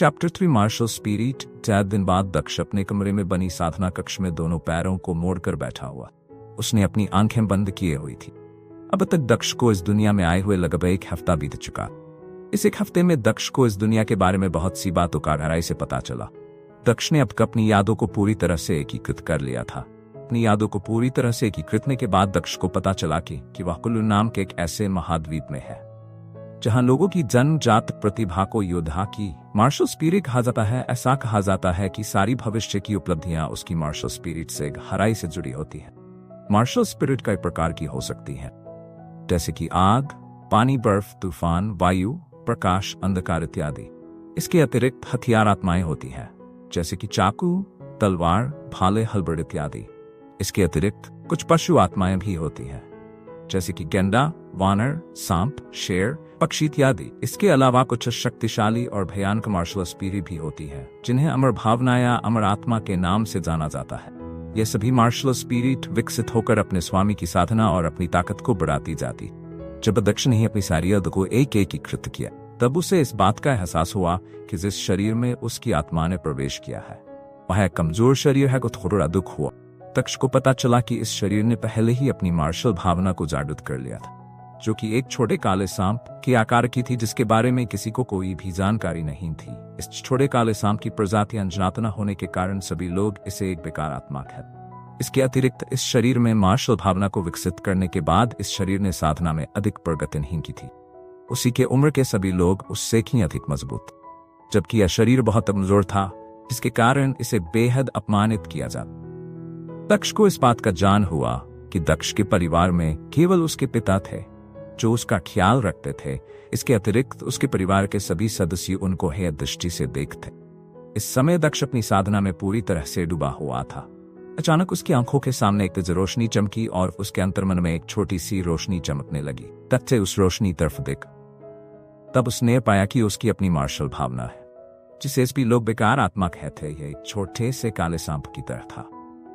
Chapter 3 martial spirit. 4 दिन बाद दक्ष अपने कमरे में बनी साधना कक्ष में दोनों पैरों को मोड़कर बैठा हुआ। उसने अपनी आंखें बंद किए हुई थी। अब तक दक्ष को इस दुनिया में आए हुए लगभग 1 हफ्ता बीत चुका। इस 1 हफ्ते में दक्ष को इस दुनिया के बारे में बहुत सी बातों का गहराई से पता चला। दक्ष ने अब तक अपनी यादों को पूरी तरह से एकीकृत कर लिया था। अपनी यादों को पूरी तरह से एकीकृत करने के बाद दक्ष को पता चला कि वह कुल्लू नाम के एक ऐसे महाद्वीप में है जहां लोगों की जन्मजात प्रतिभा को योद्धा की मार्शल स्पिरिट कहा जाता है। ऐसा कहा जाता है कि सारी भविष्य की उपलब्धियां उसकी मार्शल स्पिरिट से गहराई से जुड़ी होती है। मार्शल स्पिरिट कई प्रकार की हो सकती है, जैसे कि आग, पानी, बर्फ, तूफान, वायु, प्रकाश, अंधकार इत्यादि। इसके अतिरिक्त हथियार आत्माएं होती हैं, जैसे कि चाकू, तलवार, भाले, हलबड़ इत्यादि। इसके अतिरिक्त कुछ पशु आत्माएं भी होती हैं, जैसे कि गेंडा, वानर, सांप, शेर, पक्षी इत्यादि। इसके अलावा कुछ शक्तिशाली और भयानक मार्शल स्पिरिट भी होती है, जिन्हें अमर भावना या अमर आत्मा के नाम से जाना जाता है। ये सभी मार्शल स्पिरिट विकसित होकर अपने स्वामी की साधना और अपनी ताकत को बढ़ाती जाती। जब दक्ष ने अपनी सारी यादों को एकीकृत किया, तब उसे इस बात का एहसास हुआ कि जिस शरीर में उसकी आत्मा ने प्रवेश किया है वह एक कमजोर शरीर है। को थोड़ा दुख हुआ। दक्ष को पता चला कि इस शरीर ने पहले ही अपनी मार्शल भावना को जागृत कर लिया था, जो कि एक छोटे काले सांप के आकार की थी, जिसके बारे में किसी को कोई भी जानकारी नहीं थी। इस छोटे काले सांप की प्रजाति अनजात न होने के कारण सभी लोग इसे एक बेकार आत्मा कहते। इसके अतिरिक्त इस शरीर में मार्शल भावना को विकसित करने के बाद इस शरीर ने साधना में अधिक प्रगति नहीं की थी। उसी के उम्र के सभी लोग उससे ही अधिक मजबूत, जबकि यह शरीर बहुत कमजोर था, जिसके कारण इसे बेहद अपमानित किया जाता। दक्ष को इस बात का जान हुआ कि दक्ष के परिवार में केवल उसके पिता थे जो उसका ख्याल रखते थे। इसके अतिरिक्त उसके परिवार के सभी सदस्य उनको हेय दृष्टि से देखते। इस समय दक्ष अपनी साधना में पूरी तरह से डूबा हुआ था। अचानक उसकी आंखों के सामने एक तेज रोशनी चमकी और उसके अंतर्मन में एक छोटी सी रोशनी चमकने लगी। दक्ष से उस रोशनी तरफ देखा, तब उसने पाया कि उसकी अपनी मार्शल भावना है, जिसे भी लोग बेकार आत्मा कहते हैं, एक छोटे से काले सांप की तरह था।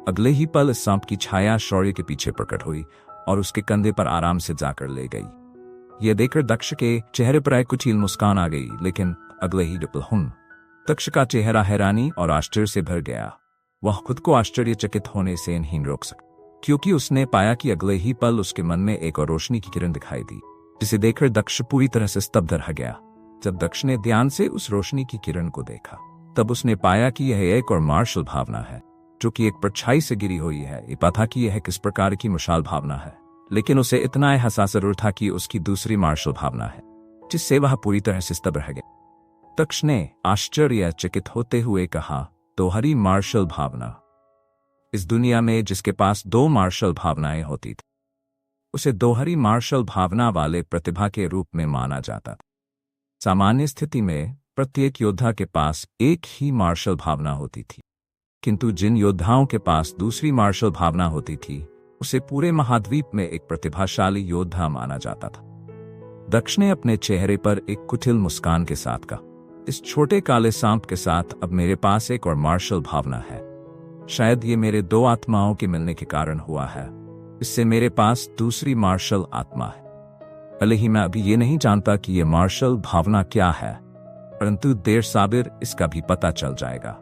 अगले ही पल इस सांप की छाया शौर्य के पीछे प्रकट हुई और उसके कंधे पर आराम से जाकर ले गई। यह देखकर दक्ष के चेहरे पर एक कुटिल मुस्कान आ गई, लेकिन अगले ही पल दक्ष का चेहरा हैरानी और आश्चर्य से भर गया। वह खुद को आश्चर्यचकित होने से नहीं रोक सका, क्योंकि उसने पाया कि अगले ही पल उसके मन में एक और रोशनी की किरण दिखाई दी, जिसे देखकर दक्ष पूरी तरह से स्तब्ध रह गया। जब दक्ष ने ध्यान से उस रोशनी की किरण को देखा, तब उसने पाया कि यह एक और मार्शल भावना है, जो कि एक परछाई से गिरी हुई है। ये पता कि यह किस प्रकार की मशाल भावना है, लेकिन उसे इतना एहसास जरूर था कि उसकी दूसरी मार्शल भावना है, जिससे वह पूरी तरह से स्तब्ध रह गया। दक्ष ने आश्चर्यचकित होते हुए कहा, दोहरी मार्शल भावना। इस दुनिया में जिसके पास 2 मार्शल भावनाएं होती थी, उसे दोहरी मार्शल भावना वाले प्रतिभा के रूप में माना जाता था। सामान्य स्थिति में प्रत्येक योद्धा के पास एक ही मार्शल भावना होती थी, किंतु जिन योद्धाओं के पास दूसरी मार्शल भावना होती थी, उसे पूरे महाद्वीप में एक प्रतिभाशाली योद्धा माना जाता था। दक्ष ने अपने चेहरे पर एक कुटिल मुस्कान के साथ कहा, इस छोटे काले सांप के साथ अब मेरे पास एक और मार्शल भावना है। शायद ये मेरे 2 आत्माओं के मिलने के कारण हुआ है। इससे मेरे पास दूसरी मार्शल आत्मा है। भले ही मैं अभी ये नहीं जानता कि ये मार्शल भावना क्या है, परंतु देर साबिर इसका भी पता चल जाएगा।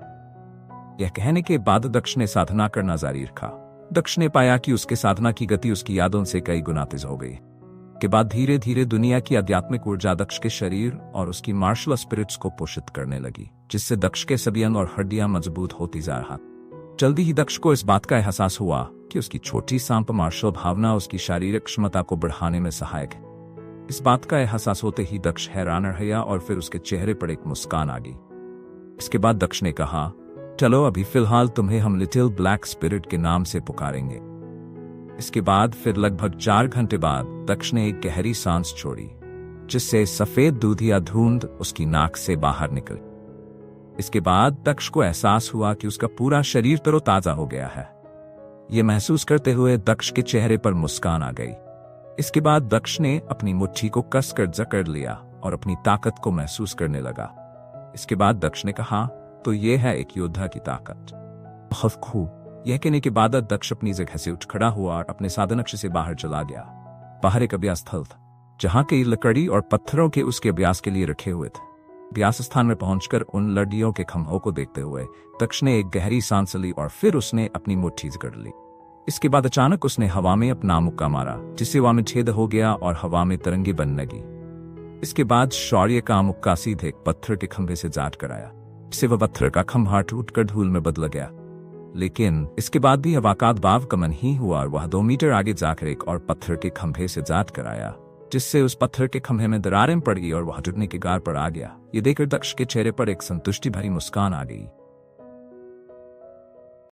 यह कहने के बाद दक्ष ने साधना करना जारी रखा। दक्ष ने पाया कि उसके साधना की गति उसकी यादों से कई गुना तेज हो गई। के बाद धीरे धीरे दुनिया की आध्यात्मिक ऊर्जा दक्ष के शरीर और उसकी मार्शल स्पिरिट्स को पोषित करने लगी, जिससे दक्ष के सभी अंग और हड्डियां मजबूत होती जा रहा। जल्दी ही दक्ष को इस बात का एहसास हुआ कि उसकी छोटी सांप मार्शल भावना उसकी शारीरिक क्षमता को बढ़ाने में सहायक है। इस बात का एहसास होते ही दक्ष हैरान रह गया और फिर उसके चेहरे पर एक मुस्कान आ गई। इसके बाद दक्ष ने कहा, चलो अभी फिलहाल तुम्हें हम लिटिल ब्लैक स्पिरिट के नाम से पुकारेंगे। इसके बाद फिर लगभग 4 घंटे बाद दक्ष ने एक गहरी सांस छोड़ी, जिससे सफेद दूधिया धुंध उसकी नाक से बाहर निकली। इसके बाद दक्ष को एहसास हुआ कि उसका पूरा शरीर तरोताजा हो गया है। यह महसूस करते हुए दक्ष के चेहरे पर मुस्कान आ गई। इसके बाद दक्ष ने अपनी मुट्ठी को कसकर जकड़ लिया और अपनी ताकत को महसूस करने लगा। इसके बाद दक्ष ने कहा, तो यह है एक योद्धा की ताकत। बहुत खूब। यह कहने के बाद दक्ष अपनी जगह से उठ खड़ा हुआ और अपने साधन कक्ष से बाहर चला गया। बाहर एक अभ्यास स्थल था, जहां कई लकड़ी और पत्थरों के उसके अभ्यास के लिए रखे हुए थे। व्यास स्थान में पहुंचकर उन लड़ियों के खंभों को देखते हुए दक्ष ने एक गहरी सांस ली और फिर उसने अपनी मुट्ठी जकड़ ली। इसके बाद अचानक उसने हवा में अपना मुक्का मारा, जिससे हवा में छेद हो गया और हवा में तरंगे बनने लगी। इसके बाद शौर्य का मुक्का सीधे एक पत्थर के खंभे से जाट कर आया, जिससे वह पत्थर का खंभा टूटकर धूल में बदल गया। लेकिन इसके बाद भी हवा का दबाव कम नहीं हुआ और वह 2 मीटर आगे जाकर एक और पत्थर के खंभे से जाट कर आया, जिससे उस पत्थर के खंभे में दरारें पड़ गई और वह टूटने के गार पर आ गया। ये देखकर दक्ष के चेहरे पर एक संतुष्टि भरी मुस्कान आ गई।